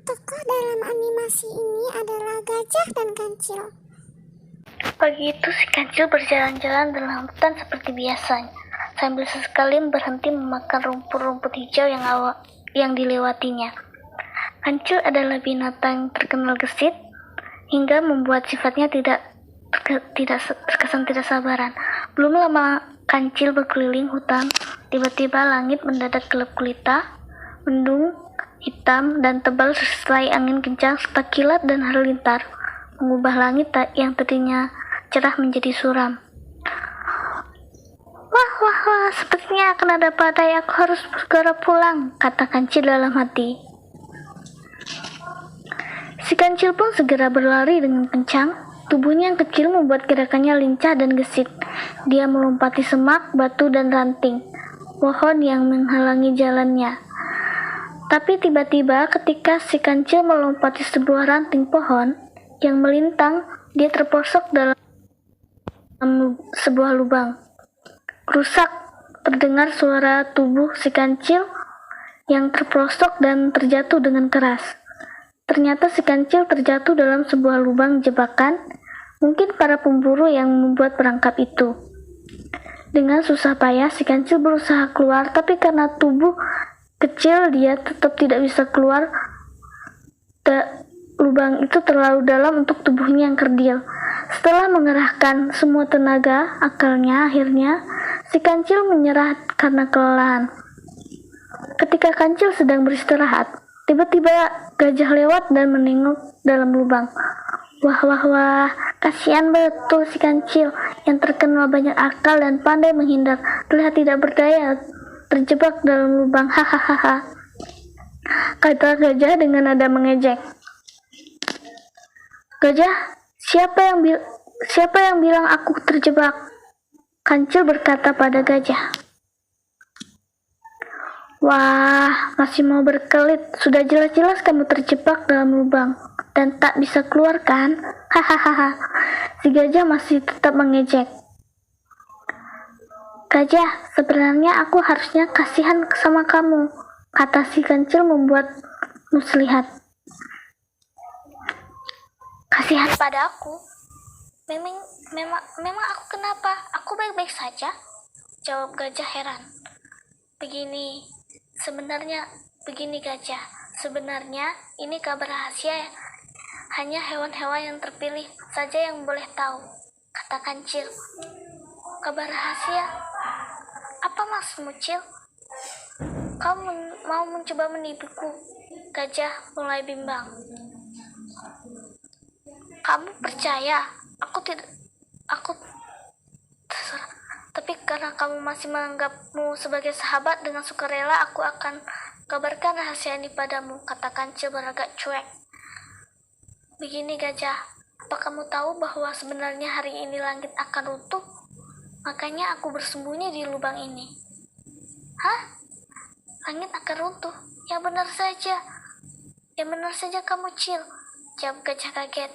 tokoh dalam animasi ini adalah gajah dan kancil. Pagi itu si kancil berjalan-jalan dalam hutan seperti biasanya, sambil sesekali berhenti memakan rumput-rumput hijau yang dilewatinya. Kancil adalah binatang terkenal gesit, hingga membuat sifatnya terkesan tidak sabaran. Belum lama kancil berkeliling hutan, tiba-tiba langit mendadak gelap gulita, mendung hitam dan tebal disertai angin kencang serta kilat dan halilintar mengubah langit yang tadinya cerah menjadi suram. Wah, sepertinya akan ada badai, aku harus segera pulang, kata kancil dalam hati. Si kancil pun segera berlari dengan kencang. Tubuhnya yang kecil membuat gerakannya lincah dan gesit. Dia melompati semak, batu, dan ranting pohon yang menghalangi jalannya. Tapi tiba-tiba ketika si kancil melompati sebuah ranting pohon yang melintang, dia terperosok dalam sebuah lubang. Rusak, terdengar suara tubuh si kancil yang terperosok dan terjatuh dengan keras. Ternyata si kancil terjatuh dalam sebuah lubang jebakan, mungkin para pemburu yang membuat perangkap itu. Dengan susah payah si kancil berusaha keluar, tapi karena tubuh kecil dia tetap tidak bisa keluar. Lubang itu terlalu dalam untuk tubuhnya yang kerdil. Setelah mengerahkan semua tenaga akalnya, akhirnya si kancil menyerah karena kelelahan. Ketika kancil sedang beristirahat, tiba-tiba gajah lewat dan menengok dalam lubang. Wah, kasihan betul si kancil yang terkenal banyak akal dan pandai menghindar, terlihat tidak berdaya, terjebak dalam lubang. Hahaha, kata gajah dengan nada mengejek. Gajah, siapa yang bilang aku terjebak? Kancil berkata pada gajah. Wah, masih mau berkelit. Sudah jelas-jelas kamu terjebak dalam lubang dan tak bisa keluar kan? Hahaha. Si gajah masih tetap mengejek. Gajah, sebenarnya aku harusnya kasihan sama kamu, kata si kancil membuat muslihat. Kasihan pada aku? Memang aku kenapa? Aku baik-baik saja, jawab gajah heran. Begini gajah, sebenarnya ini kabar rahasia, hanya hewan-hewan yang terpilih saja yang boleh tahu, kata kancil. Kabar rahasia? Apa maksudmu, Cil? Kau mau mencoba menipuku? Gajah mulai bimbang. Kamu percaya? Aku terserah. Tapi karena kamu masih menganggapmu sebagai sahabat, dengan sukarela aku akan kabarkan rahasia ini padamu, kata kancil beragak cuek. Begini gajah, apa kamu tahu bahwa sebenarnya hari ini langit akan runtuh? Makanya aku bersembunyi di lubang ini. Hah? Langit akan runtuh? Ya benar saja kamu, Cil, jawab gajah kaget.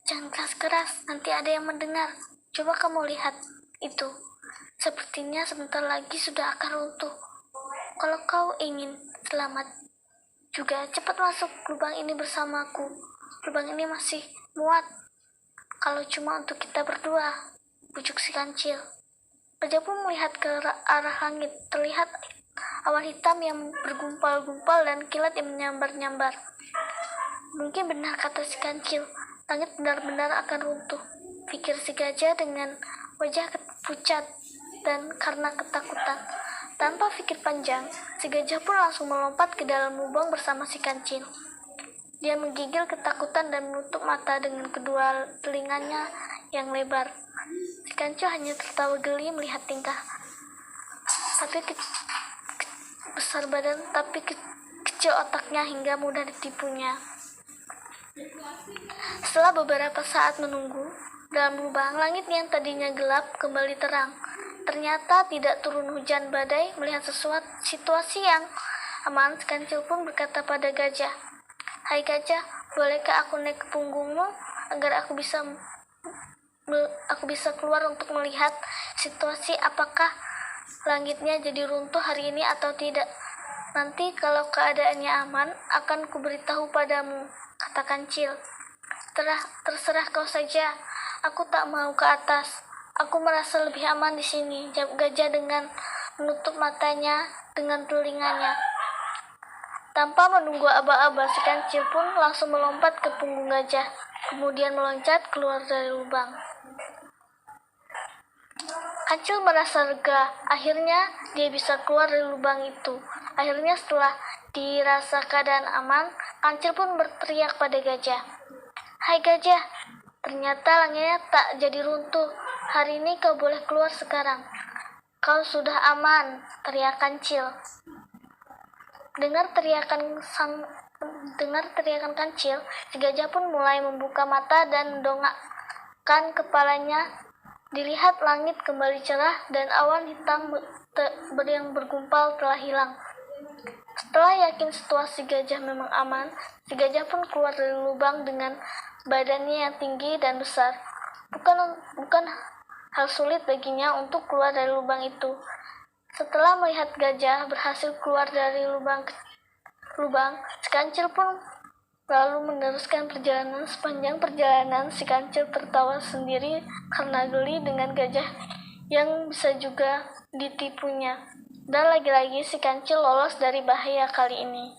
Jangan keras-keras, nanti ada yang mendengar. Coba kamu lihat itu. Sepertinya sebentar lagi sudah akan runtuh. Kalau kau ingin selamat juga, cepat masuk lubang ini bersamaku. Lubang ini masih muat. Kalau cuma untuk kita berdua, bujuk si kancil. Gajah pun melihat ke arah langit. Terlihat awan hitam yang bergumpal-gumpal dan kilat yang menyambar-nyambar. Mungkin benar kata si kancil, langit benar-benar akan runtuh, pikir si gajah dengan wajah pucat dan karena ketakutan. Tanpa pikir panjang, si gajah pun langsung melompat ke dalam lubang bersama si kancil. Dia menggigil ketakutan dan menutup mata dengan kedua telinganya yang lebar. Si kancil hanya tertawa geli melihat tingkah besar badan tapi kecil otaknya hingga mudah ditipunya. Setelah beberapa saat menunggu dalam lubang, langit yang tadinya gelap kembali terang. Ternyata tidak turun hujan badai. Melihat situasi yang aman, si kancil pun berkata pada gajah, Hai gajah, bolehkah aku naik ke punggungmu agar aku bisa keluar untuk melihat situasi apakah langitnya jadi runtuh hari ini atau tidak. Nanti kalau keadaannya aman, akan kuberitahu padamu, kata Kancil. Terserah kau saja, aku tak mau ke atas. Aku merasa lebih aman di sini, jawab gajah dengan menutup matanya dengan telinganya. Tanpa menunggu aba-aba, si Kancil pun langsung melompat ke punggung gajah, kemudian meloncat keluar dari lubang. Kancil merasa lega, akhirnya dia bisa keluar dari lubang itu. Akhirnya setelah dirasa keadaan aman, Kancil pun berteriak pada gajah. Hai gajah, ternyata langitnya tak jadi runtuh. Hari ini kau boleh keluar sekarang. Kau sudah aman, teriak Kancil. Dengar teriakan Kancil, si gajah pun mulai membuka mata dan mendongakkan kepalanya. Dilihat langit kembali cerah dan awan hitam yang bergumpal telah hilang. Setelah yakin situasi gajah memang aman, si gajah pun keluar dari lubang dengan badannya yang tinggi dan besar. Bukan hal sulit baginya untuk keluar dari lubang itu. Setelah melihat gajah berhasil keluar dari lubang, si Kancil pun lalu meneruskan perjalanan. Sepanjang perjalanan, si Kancil tertawa sendiri karena geli dengan gajah yang bisa juga ditipunya. Dan lagi-lagi si Kancil lolos dari bahaya kali ini.